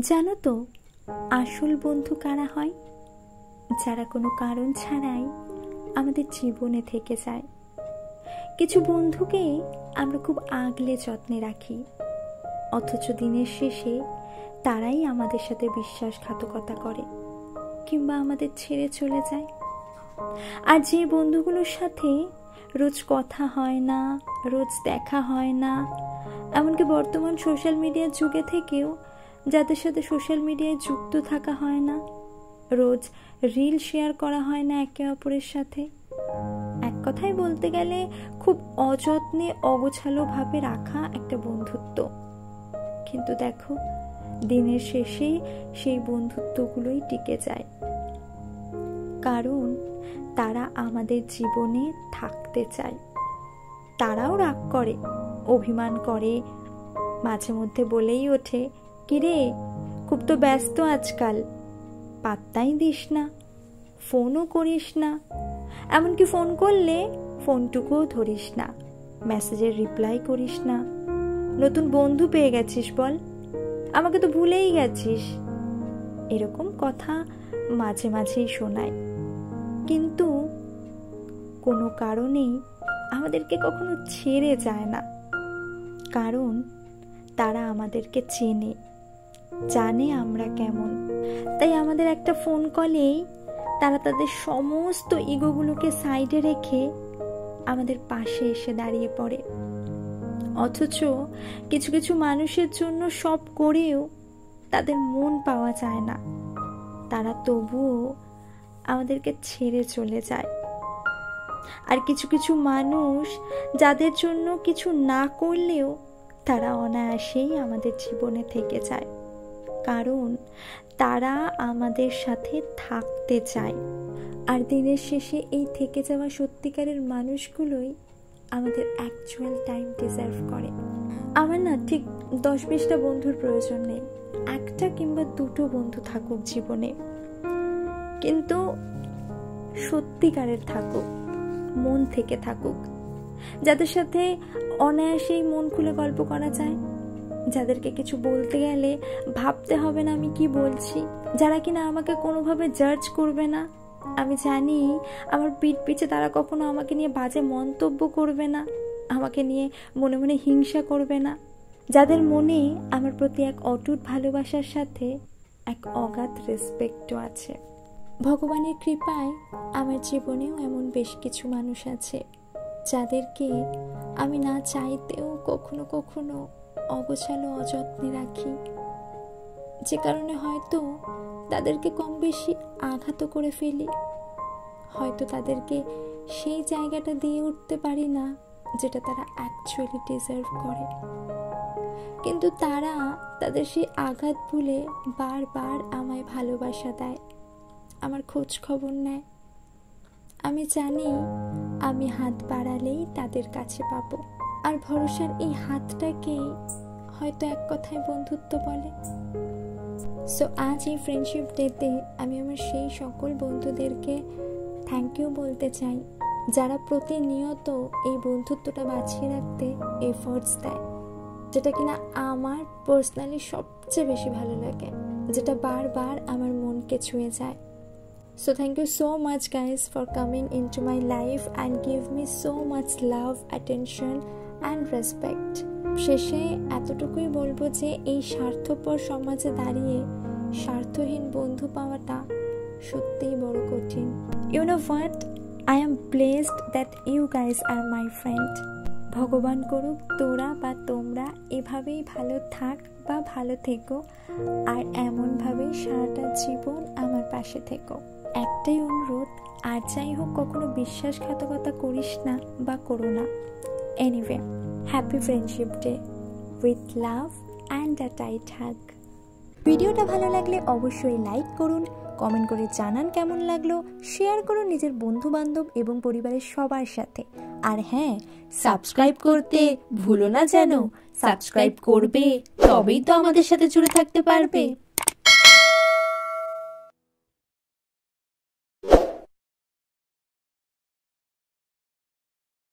জানো তো আসল বন্ধু কারা হয়? যারা কোনো কারণ ছাড়াই আমাদের জীবনে থেকে যায়। কিছু বন্ধুকে আমরা খুব আগলে যত্নে রাখি, অথচ দিনের শেষে তারাই আমাদের সাথে বিশ্বাসঘাতকতা করে কিংবা আমাদের ছেড়ে চলে যায়। আর যে বন্ধুগুলোর সাথে রোজ কথা হয় না, রোজ দেখা হয় না, এমনকি বর্তমান সোশ্যাল মিডিয়ার যুগে থেকেও যাদের সাথে সোশ্যাল মিডিয়ায় যুক্ত থাকা হয় না, রোজ রিল শেয়ার করা হয় না একে অপরের সাথে, এক কথায় বলতে গেলে খুব অযত্নে অগোছালো ভাবে রাখা একটা বন্ধুত্ব। কিন্তু দেখো, দিনের শেষে সেই বন্ধুত্বগুলোই টিকে যায়, কারণ তারা আমাদের জীবনে থাকতে চায়। তারাও রাগ করে, অভিমান করে, মাঝে মধ্যে বলেই ওঠে, কিরে খুব তো ব্যস্ত আজকাল, পাত্তাই দিস না, ফোনও করিস না, এমনকি ফোন করলে ফোনটুকুও ধরিস না, মেসেজের রিপ্লাই করিস না, নতুন বন্ধু পেয়ে গেছিস বল, আমাকে তো ভুলেই গেছিস। এরকম কথা মাঝে মাঝেই শোনায়, কিন্তু কোনো কারণেই আমাদেরকে কখনো ছেড়ে যায় না, কারণ তারা আমাদেরকে চেনে, জানে আমরা কেমন। তাই আমাদের একটা ফোন কলেই তারা তাদের সমস্ত ইগোগুলোকে সাইডে রেখে আমাদের পাশে এসে দাঁড়িয়ে পড়ে। অথচ কিছু কিছু মানুষের জন্য সব করেও তাদের মন পাওয়া যায় না, তারা তবুও আমাদেরকে ছেড়ে চলে যায়। আর কিছু কিছু মানুষ যাদের জন্য কিছু না করলেও তারা অনায়াসেই আমাদের জীবনে থেকে যায়, কারণ তারা আমাদের সাথে থাকতে চায়। আর দিনের শেষে এই থেকে যাওয়া সত্যিকারের মানুষগুলোই আমাদের অ্যাকচুয়াল টাইম ডিজার্ভ করে। আমার না ঠিক 10-20টা বন্ধুর প্রয়োজন নেই, একটা কিংবা দুটো বন্ধু থাকুক জীবনে, কিন্তু সত্যিকারের থাকুক, মন থেকে থাকুক, যাদের সাথে অনায়াসেই মন খুলে গল্প করা যায়, যাদেরকে কিছু বলতে গেলে ভাবতে হবে না আমি কি বলছি, যারা কিনা আমাকে কোনোভাবে জাজ করবে না। আমি জানি আমার পিঠ পিছে তারা কখনো আমাকে নিয়ে বাজে মন্তব্য করবে না, আমাকে নিয়ে মনে মনে হিংসা করবে না, যাদের মনে আমার প্রতি এক অটুট ভালোবাসার সাথে এক অগাধ রেসপেক্টও আছে। ভগবানের কৃপায় আমার জীবনেও এমন বেশ কিছু মানুষ আছে, যাদেরকে আমি না চাইতেও কখনো কখনো অগোছালো অযত্নে রাখি, যে কারণে হয়তো তাদেরকে কম বেশি আঘাত করে ফেলি, হয়তো তাদেরকে সেই জায়গাটা দিয়ে উঠতে পারি না যেটা তারা অ্যাকচুয়ালি ডিজার্ভ করে, কিন্তু তারা তাদের সেই আঘাত ভুলে বারবার আমায় ভালোবাসা দেয়, আমার খোঁজ খবর নেয়। আমি জানি আমি হাত বাড়ালেই তাদের কাছে পাবো, আর ভরসার এই হাতটাকেই হয়তো এক কথায় বন্ধুত্ব বলে। সো আজ এই ফ্রেন্ডশিপ ডেতে আমি আমার সেই সকল বন্ধুদেরকে থ্যাংক ইউ বলতে চাই, যারা প্রতিনিয়ত এই বন্ধুত্বটা বাঁচিয়ে রাখতে এফোর্টস দেয়, যেটা কিনা আমার পার্সোনালি সবচেয়ে বেশি ভালো লাগে, যেটা বারবার আমার মনকে ছুঁয়ে যায়। So thank you so much guys for coming into my life and give me so much love, attention and respect. শেষে এতটুকুই বলবো যে এই স্বার্থপর সমাজে দাঁড়িয়ে স্বার্থহীন বন্ধু পাওয়াটা সত্যিই বড় কঠিন। You know what? I am blessed that you guys are my friend. ভগবান করুক তোরা বা তোমরা এভাবেই ভালো থাক বা ভালো থেকো, আর এমনভাবেই সারাটা জীবন আমার পাশে থেকো। একটাই অনুরোধ, আর যাই হোক কখনো বিশ্বাসঘাতকতা করিস না বা করো না। Anyway, happy friendship day with love and a tight hug. ভিডিওটা ভালো লাগলে অবশ্যই লাইক করুন, কমেন্ট করে জানান কেমন লাগলো, শেয়ার করুন নিজের বন্ধু বান্ধব এবং পরিবারের সবার সাথে। আর হ্যাঁ, সাবস্ক্রাইব করতে ভুলো না যেন। সাবস্ক্রাইব করবে, তবেই তো আমাদের সাথে জুড়ে থাকতে পারবে।